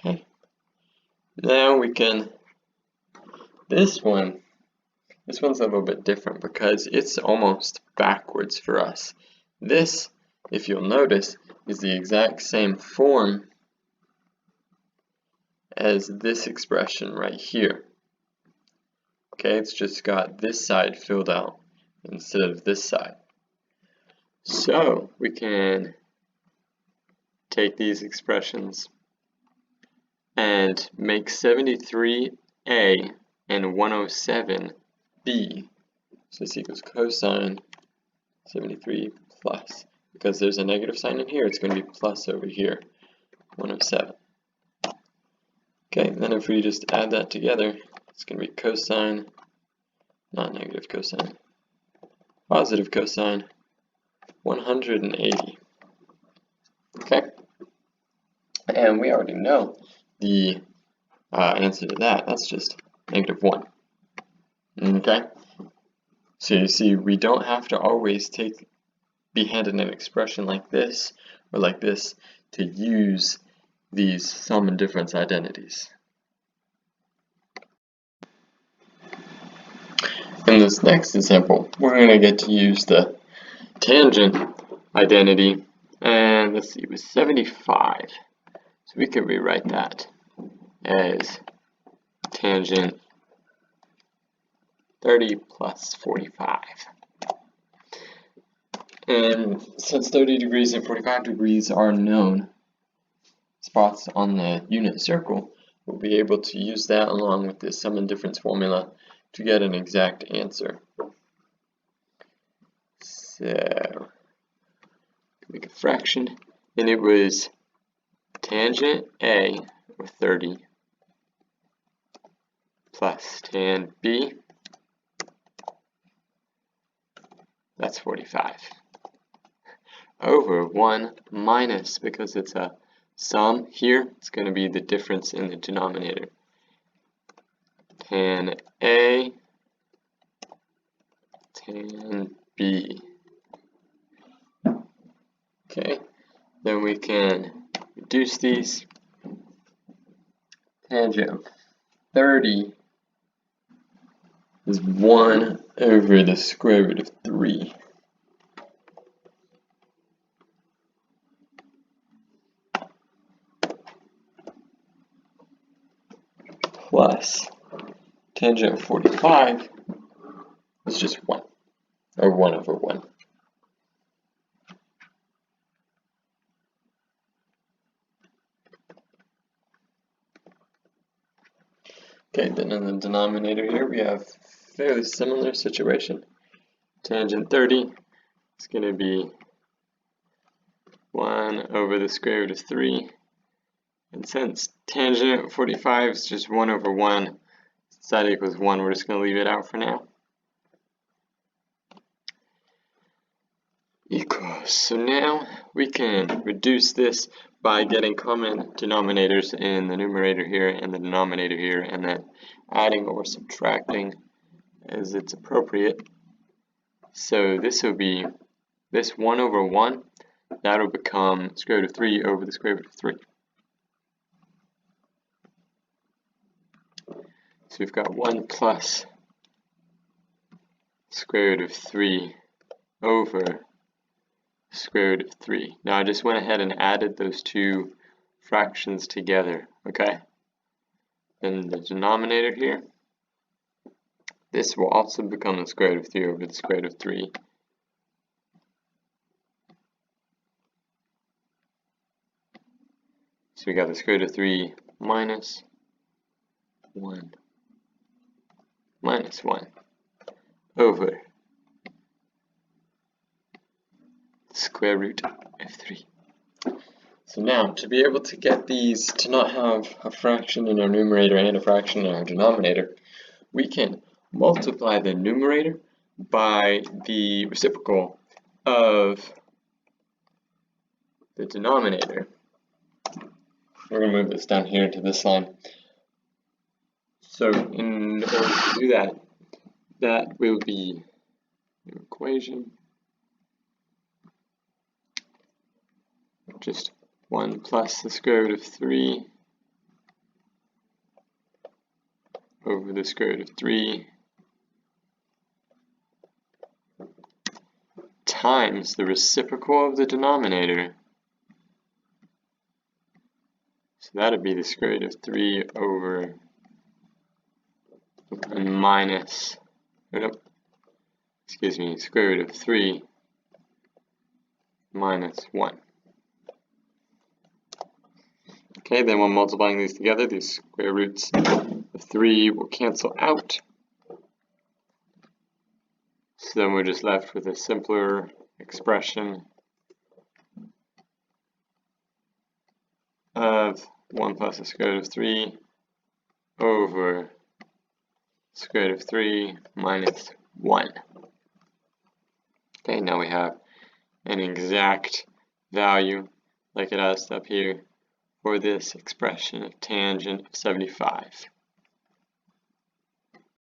Okay. Now we can, this one's a little bit different because it's almost backwards for us. This, if you'll notice, is the exact same form as this expression right here. Okay, it's just got this side filled out instead of this side. So we can take these expressions and make 73a and 107b. So this equals cosine 73 plus, because there's a negative sign in here, it's going to be plus over here, 107. Okay, and then if we just add that together, it's going to be cosine, not negative cosine, positive cosine 180. Okay, and we already know the answer to that. That's just -1. Okay, so you see, we don't have to always be handed an expression like this or like this to use these sum and difference identities. In this next example, we're going to get to use the tangent identity, and let's see, it was 75. So we could rewrite that as tangent 30 plus 45. And since 30 degrees and 45 degrees are known spots on the unit circle, we'll be able to use that along with the sum and difference formula to get an exact answer. So, make a fraction, and it was tangent A, or 30, plus tan B, that's 45, over 1 minus, because it's a sum here, it's going to be the difference in the denominator. Tan A, tan B. Okay, then we can reduce these. Tangent of 30 is 1 over the square root of 3. Plus tangent of 45 is just 1, or 1 over 1. Okay, then in the denominator here we have a fairly similar situation. Tangent 30 is going to be 1 over the square root of 3. And since tangent 45 is just 1 over 1, since that equals 1, we're just going to leave it out for now. Equals. So now we can reduce this by getting common denominators in the numerator here and the denominator here, and then adding or subtracting as it's appropriate. So this will be this 1 over 1, that'll become square root of 3 over the square root of 3. So we've got 1 plus square root of 3 over square root of 3. Now I just went ahead and added those two fractions together, okay? Then the denominator here, this will also become the square root of 3 over the square root of 3. So we got the square root of 3 minus 1 minus 1 over square root of 3. So now, to be able to get these to not have a fraction in our numerator and a fraction in our denominator, we can multiply the numerator by the reciprocal of the denominator. We're going to move this down here to this line. So in order to do that, that will be the equation, just 1 plus the square root of 3 over the square root of 3 times the reciprocal of the denominator. So that would be the square root of 3 over minus, square root of 3 minus 1. Okay, then when multiplying these together, these square roots of 3 will cancel out. So then we're just left with a simpler expression of 1 plus the square root of 3 over square root of 3 minus 1. Okay, now we have an exact value, like it has up here, for this expression of tangent of 75.